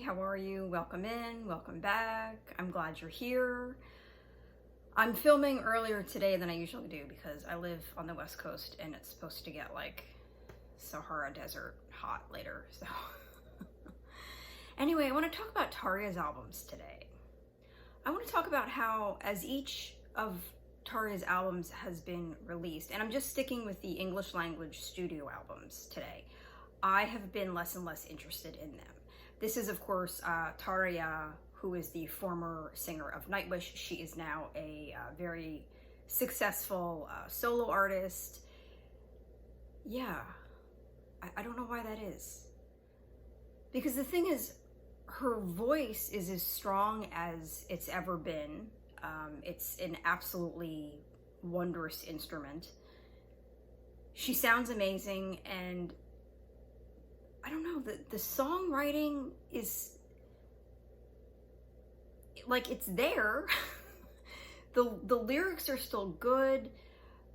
how are you? Welcome in, welcome back. I'm glad you're here. I'm filming earlier today than I usually do because I live on the West Coast and it's supposed to get like Sahara Desert hot later, so. Anyway, I want to talk about Tarja's albums today. I want to talk about how as each of Tarja's albums has been released, and I'm just sticking with the English language studio albums today, I have been less and less interested in them. This is, of course, Tarja, who is the former singer of Nightwish. She is now a very successful solo artist. Yeah, I don't know why that is. Because the thing is, her voice is as strong as it's ever been. It's an absolutely wondrous instrument. She sounds amazing, and I don't know, the songwriting is like, it's there. the lyrics are still good,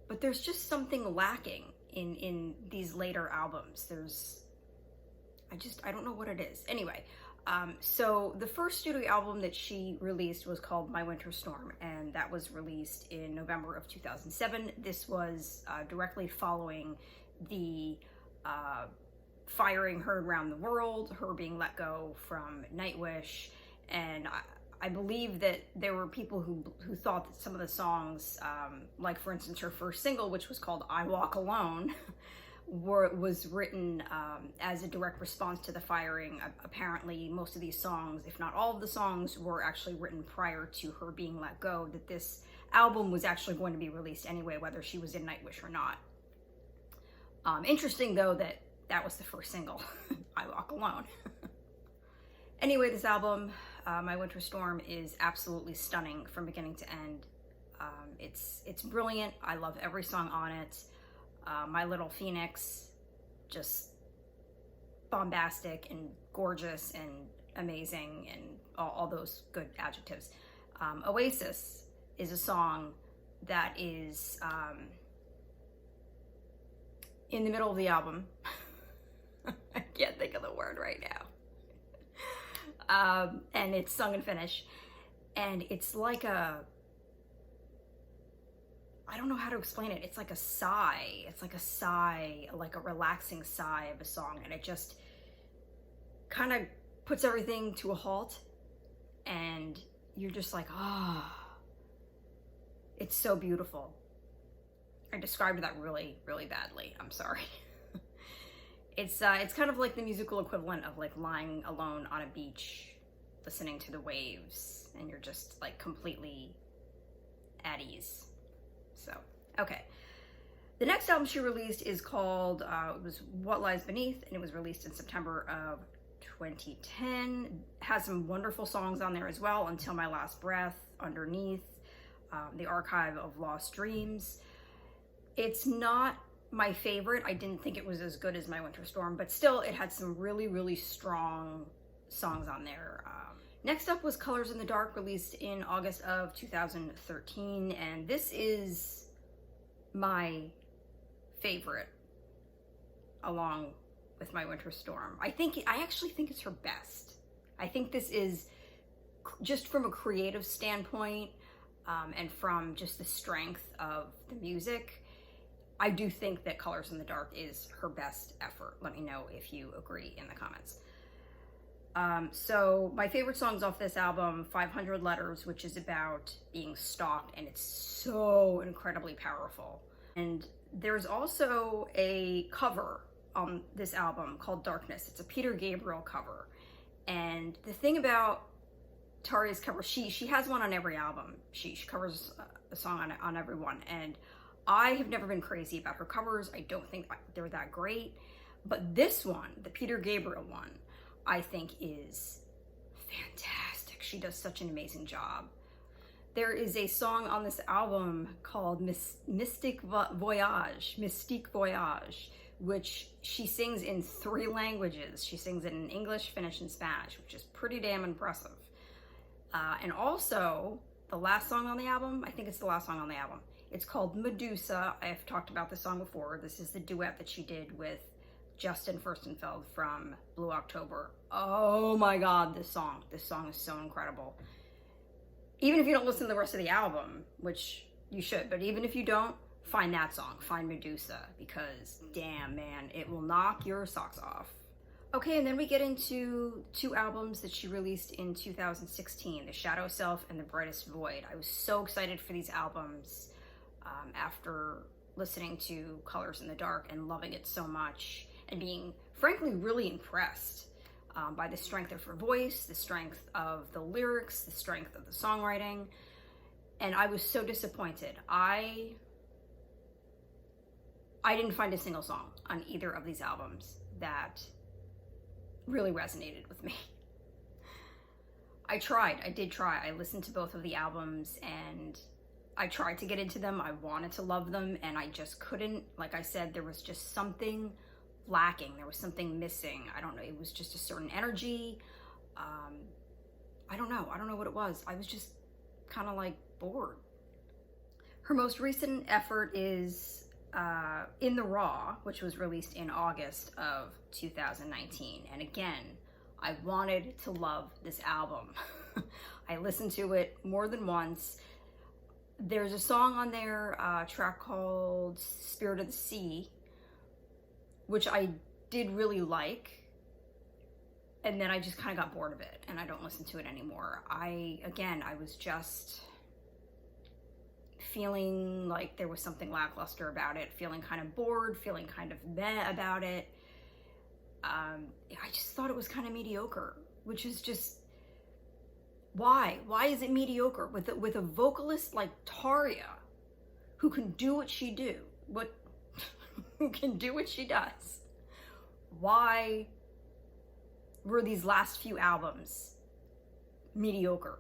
but there's just something lacking in these later albums. I don't know what it is. Anyway, so the first studio album that she released was called My Winter Storm, and that was released in November of 2007. This was directly following the firing heard around the world, her being let go from Nightwish, and I believe that there were people who thought that some of the songs, like for instance her first single, which was called I Walk Alone, was written as a direct response to the firing. Apparently most of these songs, if not all of the songs, were actually written prior to her being let go, that this album was actually going to be released anyway, whether she was in Nightwish or not. Interesting though that was the first single, I Walk Alone. Anyway, this album, My Winter Storm, is absolutely stunning from beginning to end. It's brilliant. I love every song on it. My Little Phoenix, just bombastic and gorgeous and amazing and all those good adjectives. Oasis is a song that is in the middle of the album. I can't think of the word right now. And it's sung in Finnish, and it's like I don't know how to explain it. It's like a sigh. It's like a sigh, like a relaxing sigh of a song, and it just kind of puts everything to a halt, and you're just like, ah, oh, it's so beautiful. I described that really, really badly. I'm sorry. It's kind of like the musical equivalent of like lying alone on a beach, listening to the waves, and you're just like completely at ease. So, okay. The next album she released is called, it was What Lies Beneath, and it was released in September of 2010. It has some wonderful songs on there as well, Until My Last Breath, Underneath, The Archive of Lost Dreams. It's not my favorite. I didn't think it was as good as My Winter Storm, but still it had some really, really strong songs on there. Next up was Colors in the Dark, released in August of 2013, and this is my favorite along with My Winter Storm. I actually think it's her best. I think this is, just from a creative standpoint, and from just the strength of the music, I do think that Colors in the Dark is her best effort. Let me know if you agree in the comments. So my favorite songs off this album, 500 Letters, which is about being stalked, and it's so incredibly powerful. And there's also a cover on this album called Darkness. It's a Peter Gabriel cover. And the thing about Tarja's cover, she has one on every album. She covers a song on every one. And I have never been crazy about her covers. I don't think they're that great. But this one, the Peter Gabriel one, I think is fantastic. She does such an amazing job. There is a song on this album called Mystique Voyage, which she sings in 3 languages. She sings it in English, Finnish, and Spanish, which is pretty damn impressive. And also, the last song on the album, I think it's the last song on the album, it's called Medusa. I've talked about this song before. This is the duet that she did with Justin Furstenfeld from Blue October. Oh my God, this song is so incredible. Even if you don't listen to the rest of the album, which you should, but even if you don't, find that song, find Medusa, because damn man, it will knock your socks off. Okay, and then we get into 2 albums that she released in 2016, The Shadow Self and The Brightest Void. I was so excited for these albums after listening to Colors in the Dark and loving it so much, and being frankly really impressed by the strength of her voice, the strength of the lyrics, the strength of the songwriting, and I was so disappointed. I didn't find a single song on either of these albums that really resonated with me. I did try. I listened to both of the albums and I tried to get into them. I wanted to love them and I just couldn't. Like I said, there was just something lacking. There was something missing. I don't know. It was just a certain energy. I don't know what it was. I was just kind of like bored. Her most recent effort is In the Raw, which was released in August of 2019. And again, I wanted to love this album. I listened to it more than once. There's a song on there, a track called Spirit of the Sea, which I did really like. And then I just kind of got bored of it and I don't listen to it anymore. I was just feeling like there was something lackluster about it, feeling kind of bored, feeling kind of meh about it. I just thought it was kind of mediocre, which is just, why is it mediocre with a vocalist like Tarja, who can do what she does? Why were these last few albums mediocre?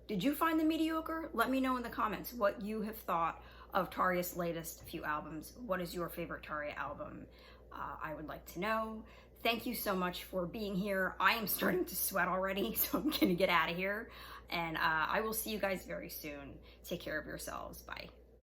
Did you find them mediocre? Let me know in the comments what you have thought of Tarja's latest few albums. What is your favorite Tarja album? I would like to know. Thank you so much for being here. I am starting to sweat already, so I'm gonna get out of here. And I will see you guys very soon. Take care of yourselves. Bye.